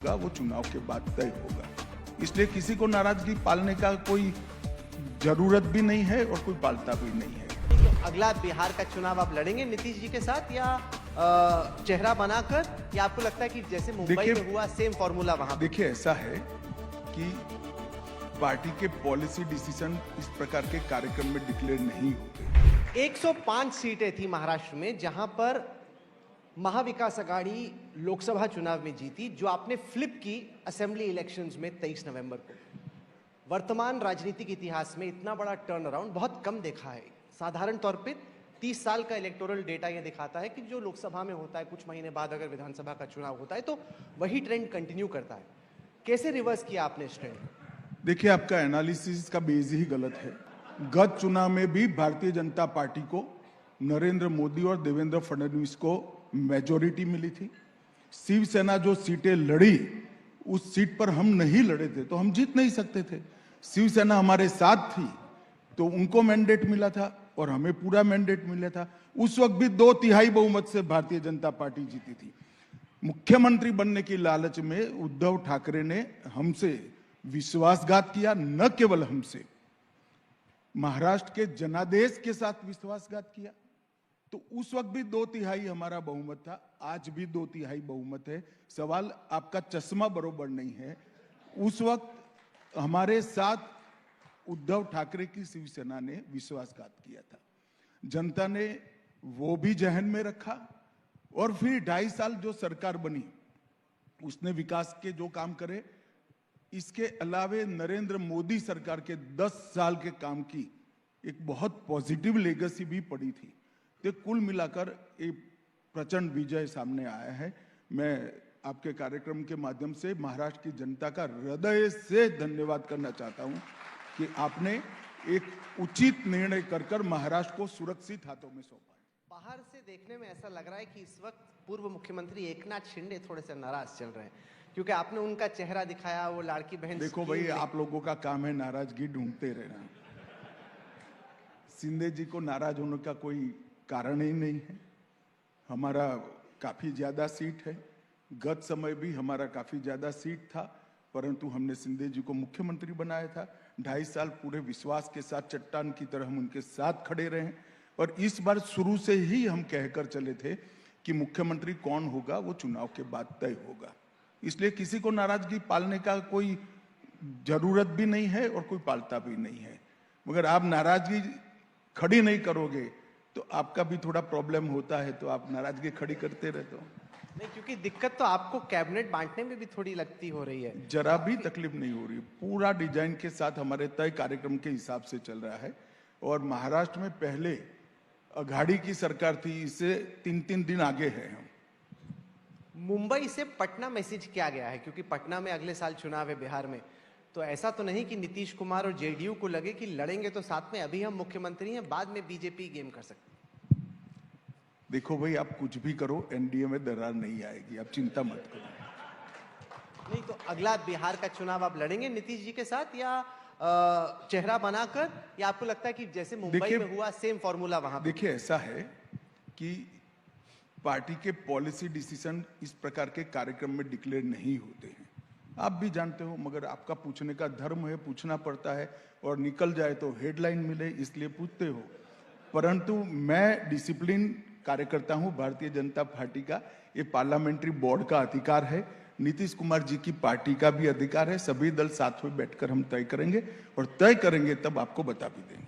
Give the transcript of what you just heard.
वो चुनाव के बाद तय होगा। इसलिए किसी को नाराजगी पालने का कोई जरूरत भी नहीं है और कोई पालता भी नहीं है। तो अगला बिहार का चुनाव आप लड़ेंगे नीतीश जी के साथ या चेहरा बनाकर, या आपको लगता है कि जैसे मुंबई में हुआ सेम फॉर्मूला वहां? देखिए, ऐसा है कि पार्टी के पॉलिसी डिसीजन इस प्रकार के कार्यक्रम में डिक्लेयर नहीं होते। 105 सीटें थी महाराष्ट्र में जहां पर महाविकास अघाड़ी लोकसभा चुनाव में जीती, जो आपने फ्लिप की असेंबली इलेक्शंस में 23 नवंबर को। वर्तमान राजनीतिक इतिहास में इतना बड़ा टर्न अराउंड बहुत कम देखा है। साधारण तौर पे 30 साल का इलेक्टोरल डेटा यह दिखाता है कि जो लोकसभा में होता है कुछ महीने बाद अगर विधानसभा का चुनाव होता है तो वही ट्रेंड कंटिन्यू करता है। कैसे रिवर्स किया आपने इस ट्रेंड? देखिए, आपका एनालिसिस का बेस ही गलत है। गत चुनाव में भी भारतीय जनता पार्टी को नरेंद्र मोदी और देवेंद्र फडणवीस को मेजॉरिटी मिली थी। शिवसेना जो सीटें लड़ी, उस सीट पर हम नहीं लड़े थे तो हम जीत नहीं सकते थे। शिवसेना हमारे साथ थी तो उनको मैंडेट मिला था और हमें पूरा मैंडेट मिला था। उस वक्त भी 2/3 बहुमत से भारतीय जनता पार्टी जीती थी। मुख्यमंत्री बनने की लालच में उद्धव ठाकरे ने हमसे विश्वासघात किया। न केवल हमसे, महाराष्ट्र के जनादेश के साथ विश्वासघात किया। तो उस वक्त भी 2/3 हमारा बहुमत था, आज भी 2/3 बहुमत है। सवाल आपका चश्मा बरोबर नहीं है। उस वक्त हमारे साथ उद्धव ठाकरे की शिवसेना ने विश्वासघात किया था। जनता ने वो भी जहन में रखा और फिर 2.5 साल जो सरकार बनी उसने विकास के जो काम करे, इसके अलावे नरेंद्र मोदी सरकार के 10 साल के काम की एक बहुत पॉजिटिव लेगेसी भी पड़ी थी। तो कुल मिलाकर एक प्रचंड विजय सामने आया है। मैं आपके कार्यक्रम के माध्यम से महाराष्ट्र की जनता का हृदय से धन्यवाद करना चाहता हूं कि आपने एक उचित निर्णय कर महाराष्ट्र को सुरक्षित हाथों में सौंपा है। बाहर से देखने में ऐसा लग रहा है कि इस वक्त पूर्व मुख्यमंत्री एकनाथ शिंदे थोड़े से नाराज चल रहे हैं, क्योंकि आपने उनका चेहरा दिखाया, वो लाड़की बहन। देखो भाई, आप लोगों का काम है नाराजगी ढूंढते रहना। शिंदे जी को नाराज होने का कोई कारण ही नहीं है। हमारा काफी ज्यादा सीट है। गत समय भी हमारा काफी ज्यादा सीट था, परंतु हमने शिंदे जी को मुख्यमंत्री बनाया था। 2.5 साल पूरे विश्वास के साथ चट्टान की तरह हम उनके साथ खड़े रहे और इस बार शुरू से ही हम कहकर चले थे कि मुख्यमंत्री कौन होगा वो चुनाव के बाद तय होगा। इसलिए किसी को नाराजगी पालने का कोई जरूरत भी नहीं है और कोई पालता भी नहीं है। मगर आप नाराजगी खड़ी नहीं करोगे तो आपका भी थोड़ा प्रॉब्लम होता है, तो आप नाराजगी खड़ी करते रहते हो। नहीं, क्योंकि दिक्कत तो आपको कैबिनेट बांटने में भी थोड़ी लगती हो रही है। जरा भी तकलीफ नहीं हो रही। पूरा डिजाइन के साथ हमारे तय कार्यक्रम के हिसाब से चल रहा है। और महाराष्ट्र में पहले अघाड़ी की सरकार थी, इससे 3-3 दिन आगे है हम। मुंबई से पटना मैसेज किया गया है, क्योंकि पटना में अगले साल चुनाव है बिहार में। तो ऐसा तो नहीं कि नीतीश कुमार और जेडीयू को लगे कि लड़ेंगे तो साथ में, अभी हम मुख्यमंत्री हैं, बाद में बीजेपी गेम कर सकते। देखो भाई, आप कुछ भी करो, एनडीए में दरार नहीं आएगी, आप चिंता मत करो। नहीं, तो अगला बिहार का चुनाव आप लड़ेंगे नीतीश जी के साथ या चेहरा बनाकर, या आपको लगता है कि जैसे मुंबई में हुआ सेम फॉर्मूला वहां? देखिए, ऐसा है कि पार्टी के पॉलिसी डिसीजन इस प्रकार के कार्यक्रम में डिक्लेयर नहीं होते हैं। आप भी जानते हो, मगर आपका पूछने का धर्म है, पूछना पड़ता है और निकल जाए तो हेडलाइन मिले इसलिए पूछते हो। परंतु मैं डिसिप्लिन कार्यकर्ता हूं भारतीय जनता पार्टी का। ये पार्लियामेंट्री बोर्ड का अधिकार है, नीतीश कुमार जी की पार्टी का भी अधिकार है। सभी दल साथ में बैठकर हम तय करेंगे और तय करेंगे तब आपको बता भी देंगे।